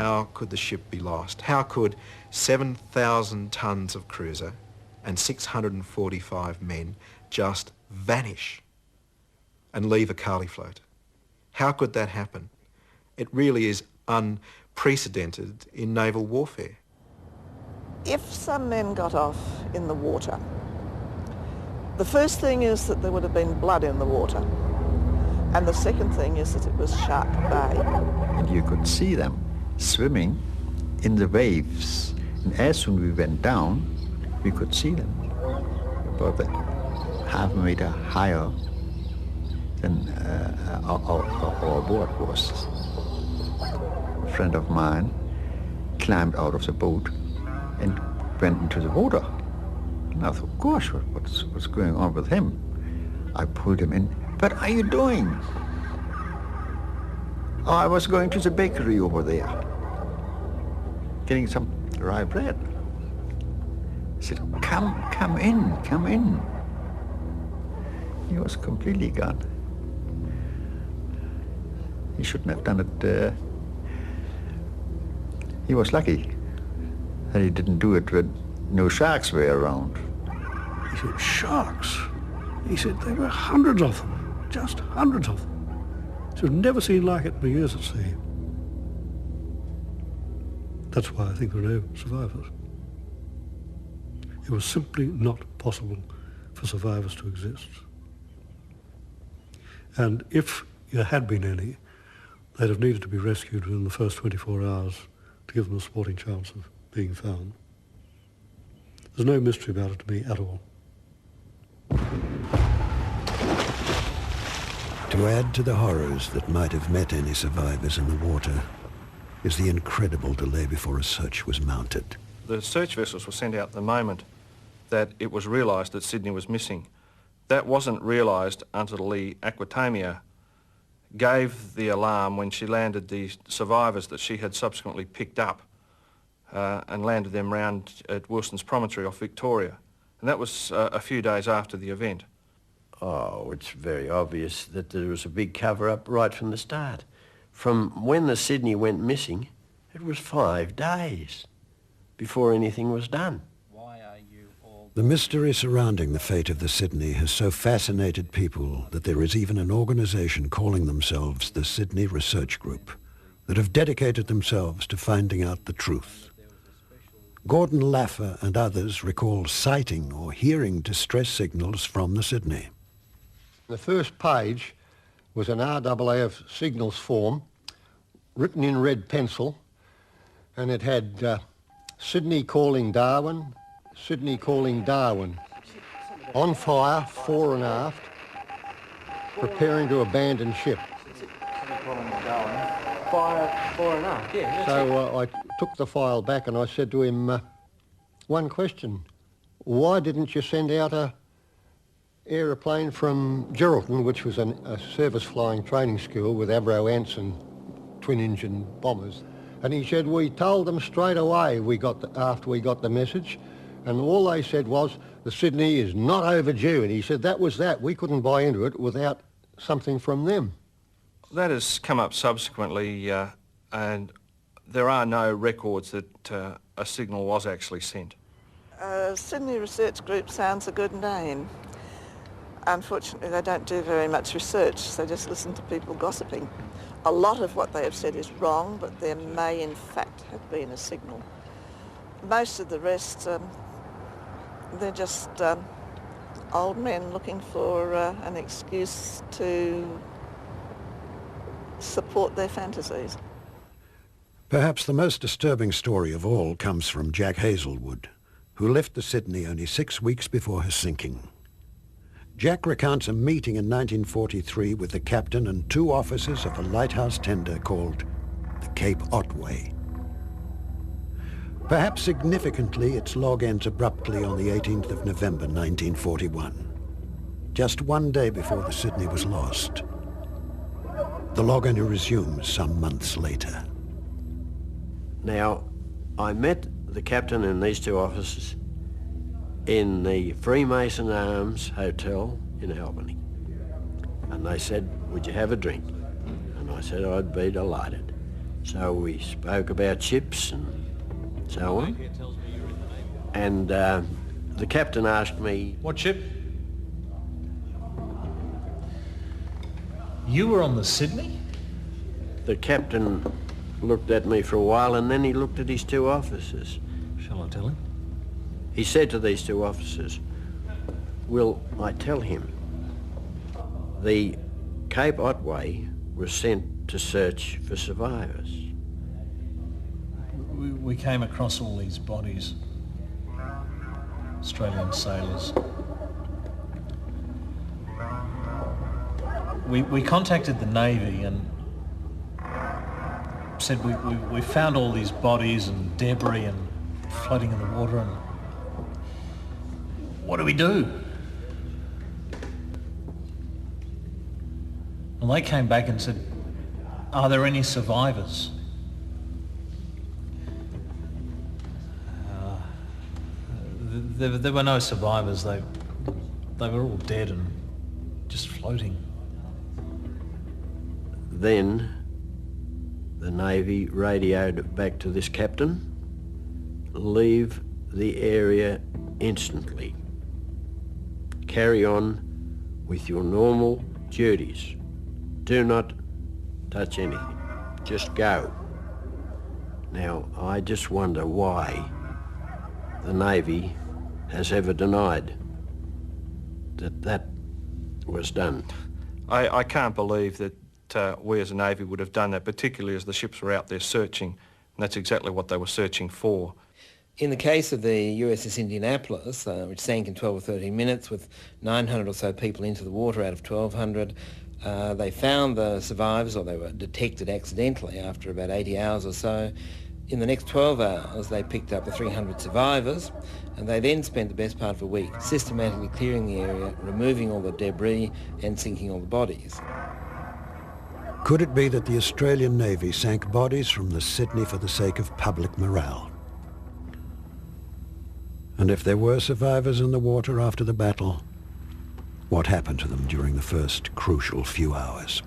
how could the ship be lost? How could 7,000 tonnes of cruiser and 645 men just vanish and leave a Carly float? How could that happen? It really is unprecedented in naval warfare. If some men got off in the water, the first thing is that there would have been blood in the water. And the second thing is that it was Shark Bay. And you could see them swimming in the waves. And as soon as we went down, we could see them about half a meter higher than our boat was. A friend of mine climbed out of the boat and went into the water. And I thought, gosh, what's going on with him? I pulled him in. What are you doing? Oh, I was going to the bakery over there, getting some rye bread. I said, come in. He was completely gone. He shouldn't have done it. He was lucky that he didn't do it when no sharks were around. He said, sharks? He said, there were hundreds of them, just hundreds of them. So I've never seen like it in my years at sea. That's why I think there are no survivors. It was simply not possible for survivors to exist. And if there had been any, they'd have needed to be rescued within the first 24 hours to give them a sporting chance of being found. There's no mystery about it to me at all. To add to the horrors that might have met any survivors in the water is the incredible delay before a search was mounted. The search vessels were sent out the moment that it was realised that Sydney was missing. That wasn't realised until the Aquitania gave the alarm when she landed the survivors that she had subsequently picked up and landed them round at Wilson's Promontory off Victoria. And that was a few days after the event. Oh, it's very obvious that there was a big cover-up right from the start. From when the Sydney went missing, it was 5 days before anything was done. The mystery surrounding the fate of the Sydney has so fascinated people that there is even an organisation calling themselves the Sydney Research Group that have dedicated themselves to finding out the truth. Gordon Laffer and others recall sighting or hearing distress signals from the Sydney. The first page was an RAAF signals form written in red pencil, and it had Sydney calling Darwin, Sydney calling Darwin, on fire, fore and aft, preparing to abandon ship. Sydney calling Darwin, fire, fore and aft, yeah. So I took the file back and I said to him, one question, why didn't you send out a aeroplane from Geraldton, which was a service flying training school with Avro Anson twin-engine bombers? And he said, we told them straight away after we got the message, and all they said was, the Sydney is not overdue. And he said that was that. We couldn't buy into it without something from them. That has come up subsequently, and there are no records that a signal was actually sent. Sydney Research Group sounds a good name. Unfortunately, they don't do very much research. They just listen to people gossiping. A lot of what they have said is wrong, but there may in fact have been a signal. Most of the rest, they're just old men looking for an excuse to support their fantasies. Perhaps the most disturbing story of all comes from Jack Hazelwood, who left the Sydney only 6 weeks before her sinking. Jack recounts a meeting in 1943 with the captain and 2 officers of a lighthouse tender called the Cape Otway. Perhaps significantly, its log ends abruptly on the 18th of November 1941, just 1 day before the Sydney was lost. The log only resumes some months later. Now, I met the captain and these 2 officers in the Freemason Arms Hotel in Albany. And they said, would you have a drink? And I said I'd be delighted. So we spoke about ships and so on. And the captain asked me... What ship? You were on the Sydney? The captain looked at me for a while and then he looked at his two officers. Shall I tell him? He said to these two officers, "Will I tell him?" The Cape Otway was sent to search for survivors. We came across all these bodies. Australian sailors. We contacted the Navy and said we found all these bodies and debris and floating in the water, and what do we do? And they came back and said, "Are there any survivors?" There were no survivors. They were all dead and just floating. Then the Navy radioed back to this captain, "Leave the area instantly. Carry on with your normal duties. Do not touch anything. Just go." Now, I just wonder why the Navy has ever denied that was done. I can't believe that we as a Navy would have done that, particularly as the ships were out there searching, and that's exactly what they were searching for. In the case of the USS Indianapolis, which sank in 12 or 13 minutes with 900 or so people into the water out of 1,200, they found the survivors, or they were detected accidentally after about 80 hours or so. In the next 12 hours, they picked up the 300 survivors, and they then spent the best part of a week systematically clearing the area, removing all the debris and sinking all the bodies. Could it be that the Australian Navy sank bodies from the Sydney for the sake of public morale? And if there were survivors in the water after the battle, what happened to them during the first crucial few hours?